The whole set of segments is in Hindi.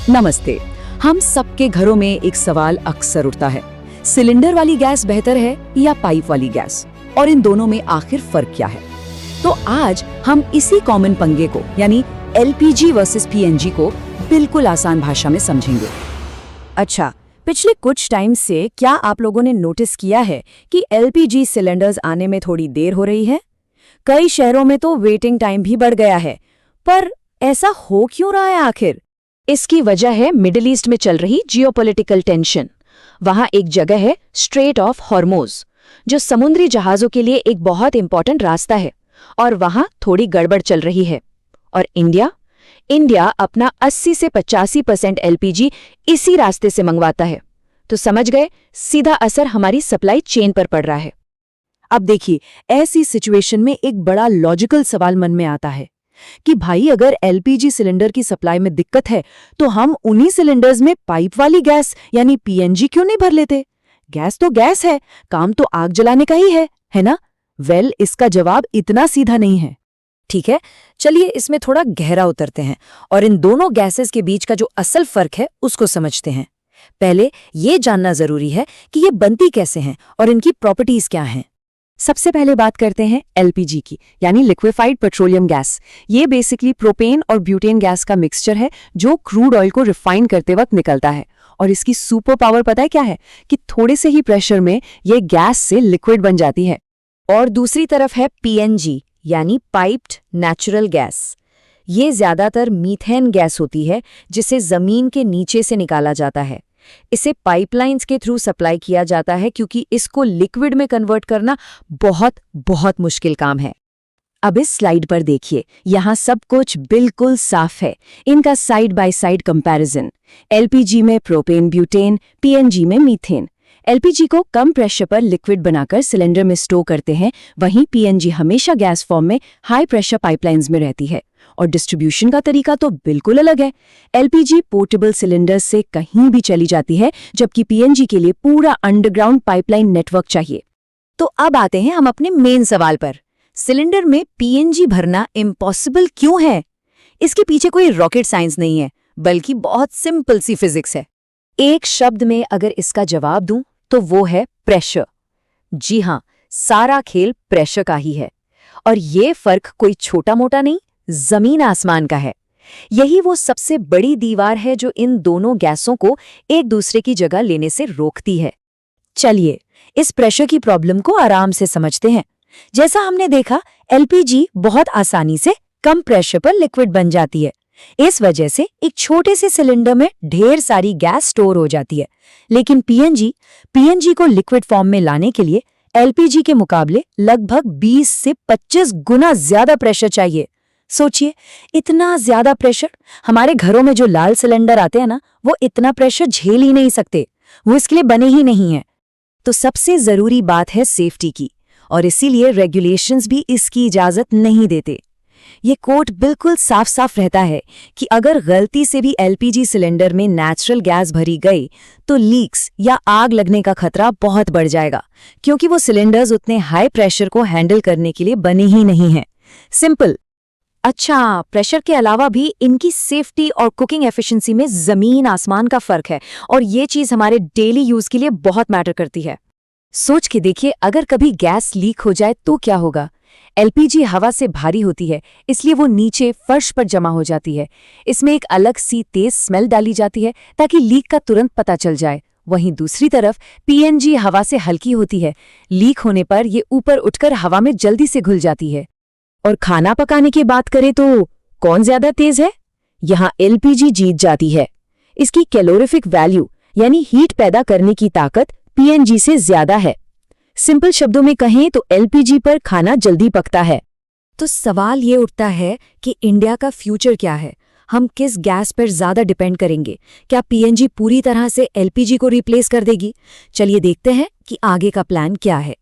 नमस्ते। हम सबके घरों में एक सवाल अक्सर उठता है, सिलेंडर वाली गैस बेहतर है या पाइप वाली गैस, और इन दोनों में आखिर फर्क क्या है? तो आज हम इसी कॉमन पंगे को यानी एलपीजी वर्सेस पीएनजी को बिल्कुल आसान भाषा में समझेंगे। अच्छा, पिछले कुछ टाइम से क्या आप लोगों ने नोटिस किया है कि एलपीजी सिलेंडर्स आने में थोड़ी देर हो रही है? कई शहरों में तो वेटिंग टाइम भी बढ़ गया है। पर ऐसा हो क्यों रहा है आखिर? इसकी वजह है मिडिल ईस्ट में चल रही जियोपॉलिटिकल टेंशन। वहां एक जगह है स्ट्रेट ऑफ हॉर्मोज, जो समुद्री जहाजों के लिए एक बहुत इंपॉर्टेंट रास्ता है, और वहां थोड़ी गड़बड़ चल रही है। और इंडिया अपना 80 से 85% एलपीजी इसी रास्ते से मंगवाता है। तो समझ गए, सीधा असर हमारी सप्लाई चेन पर पड़ रहा है। अब देखिए, ऐसी सिचुएशन में एक बड़ा लॉजिकल सवाल मन में आता है कि भाई अगर एलपीजी सिलेंडर की सप्लाई में दिक्कत है तो हम उन्हीं सिलेंडर्स में पाइप वाली गैस यानी पीएनजी क्यों नहीं भर लेते? गैस तो गैस है, काम तो आग जलाने का ही है ना? इसका जवाब इतना सीधा नहीं है। ठीक है, चलिए इसमें थोड़ा गहरा उतरते हैं और इन दोनों गैसेस के बीच का जो असल फर्क है उसको समझते हैं। पहले ये जानना जरूरी है कि ये बनती कैसे हैं और इनकी प्रॉपर्टीज क्या हैं। सबसे पहले बात करते हैं एलपीजी की, यानी लिक्विफाइड पेट्रोलियम गैस। ये बेसिकली प्रोपेन और ब्यूटेन गैस का मिक्सचर है जो क्रूड ऑयल को रिफाइन करते वक्त निकलता है। और इसकी सुपर पावर पता है क्या है? कि थोड़े से ही प्रेशर में ये गैस से लिक्विड बन जाती है। और दूसरी तरफ है पीएनजी यानी पाइप्ड नेचुरल गैस। ये ज्यादातर मीथेन गैस होती है जिसे जमीन के नीचे से निकाला जाता है। इसे पाइपलाइंस के थ्रू सप्लाई किया जाता है क्योंकि इसको लिक्विड में कन्वर्ट करना बहुत मुश्किल काम है। अब इस स्लाइड पर देखिए, यहाँ सब कुछ बिल्कुल साफ है। इनका side by side comparison. LPG में प्रोपेन ब्यूटेन, पीएनजी में मीथेन। एलपीजी को कम प्रेशर पर लिक्विड बनाकर सिलेंडर में स्टोर करते हैं, वहीं पीएनजी हमेशा गैस फॉर्म में हाई प्रेशर पाइपलाइंस में रहती है। और डिस्ट्रीब्यूशन का तरीका तो बिल्कुल अलग है। एलपीजी पोर्टेबल सिलेंडर से कहीं भी चली जाती है, जबकि पीएनजी के लिए पूरा अंडरग्राउंड पाइपलाइन नेटवर्क चाहिए। तो अब आते हैं हम अपने मेन सवाल पर, सिलेंडर में पीएनजी भरना इम्पॉसिबल क्यों है? इसके पीछे कोई रॉकेट साइंस नहीं है, बल्कि बहुत सिंपल सी फिजिक्स है। एक शब्द में अगर इसका जवाब दूं तो वो है प्रेशर। जी हां, सारा खेल प्रेशर का ही है। और ये फर्क कोई छोटा मोटा नहीं, जमीन आसमान का है। यही वो सबसे बड़ी दीवार है जो इन दोनों गैसों को एक दूसरे की जगह लेने से रोकती है। चलिए इस प्रेशर की प्रॉब्लम को आराम से समझते हैं। जैसा हमने देखा, एलपीजी बहुत आसानी से कम प्रेशर पर लिक्विड बन जाती है। इस वजह से एक छोटे से सिलेंडर में ढेर सारी गैस स्टोर हो जाती है। लेकिन पीएनजी को लिक्विड फॉर्म में लाने के लिए एलपीजी के मुकाबले लगभग 20 से 25 गुना ज्यादा प्रेशर चाहिए। सोचिए, इतना ज्यादा प्रेशर। हमारे घरों में जो लाल सिलेंडर आते हैं ना, वो इतना प्रेशर झेल ही नहीं सकते, वो इसके लिए बने ही नहीं हैं। तो सबसे जरूरी बात है सेफ्टी की, और इसीलिए रेगुलेशंस भी इसकी इजाजत नहीं देते। ये कोड बिल्कुल साफ साफ रहता है कि अगर गलती से भी एलपीजी सिलेंडर में नेचुरल गैस भरी गई तो लीक्स या आग लगने का खतरा बहुत बढ़ जाएगा, क्योंकि वो सिलेंडर्स उतने हाई प्रेशर को हैंडल करने के लिए बने ही नहीं हैं। सिंपल। अच्छा, प्रेशर के अलावा भी इनकी सेफ्टी और कुकिंग एफिशिएंसी में जमीन आसमान का फर्क है, और ये चीज हमारे डेली यूज के लिए बहुत मैटर करती है। सोच के देखिए, अगर कभी गैस लीक हो जाए तो क्या होगा? एलपीजी हवा से भारी होती है, इसलिए वो नीचे फर्श पर जमा हो जाती है। इसमें एक अलग सी तेज स्मेल डाली जाती है ताकि लीक का तुरंत पता चल जाए। वहीं दूसरी तरफ पीएनजी हवा से हल्की होती है, लीक होने पर ये ऊपर उठकर हवा में जल्दी से घुल जाती है। और खाना पकाने की बात करें तो कौन ज्यादा तेज है? यहाँ एलपीजी जीत जाती है। इसकी कैलोरीफिक वैल्यू यानी हीट पैदा करने की ताकत पीएनजी से ज्यादा है। सिंपल शब्दों में कहें तो एलपीजी पर खाना जल्दी पकता है। तो सवाल ये उठता है कि इंडिया का फ्यूचर क्या है? हम किस गैस पर ज्यादा डिपेंड करेंगे? क्या पीएनजी पूरी तरह से एलपीजी को रिप्लेस कर देगी? चलिए देखते हैं कि आगे का प्लान क्या है।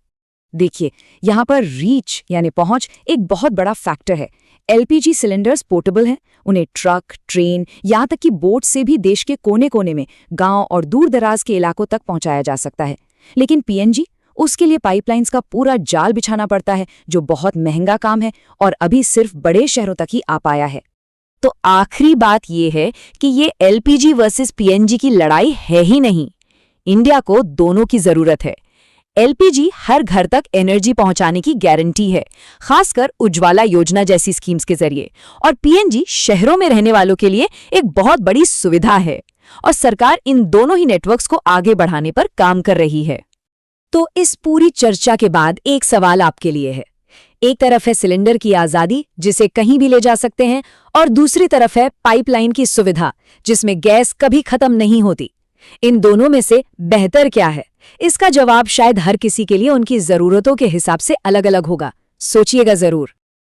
देखिए, यहाँ पर रीच यानी पहुंच एक बहुत बड़ा फैक्टर है। एलपीजी सिलेंडर्स पोर्टेबल हैं, उन्हें ट्रक, ट्रेन, यहाँ तक कि बोट से भी देश के कोने कोने में, गांव और दूर दराज के इलाकों तक पहुंचाया जा सकता है। लेकिन पीएनजी, उसके लिए पाइपलाइंस का पूरा जाल बिछाना पड़ता है, जो बहुत महंगा काम है और अभी सिर्फ बड़े शहरों तक ही आ पाया है। तो आखिरी बात ये है कि ये एलपीजी वर्सेस पीएनजी की लड़ाई है ही नहीं। इंडिया को दोनों की जरूरत है। एलपीजी हर घर तक एनर्जी पहुंचाने की गारंटी है, खासकर उज्ज्वला योजना जैसी स्कीम्स के जरिए, और पीएनजी शहरों में रहने वालों के लिए एक बहुत बड़ी सुविधा है, और सरकार इन दोनों ही नेटवर्क्स को आगे बढ़ाने पर काम कर रही है। तो इस पूरी चर्चा के बाद एक सवाल आपके लिए है। एक तरफ है सिलेंडर की आजादी, जिसे कहीं भी ले जा सकते हैं, और दूसरी तरफ है पाइपलाइन की सुविधा, जिसमें गैस कभी खत्म नहीं होती। इन दोनों में से बेहतर क्या है? इसका जवाब शायद हर किसी के लिए उनकी जरूरतों के हिसाब से अलग-अलग होगा। सोचिएगा जरूर।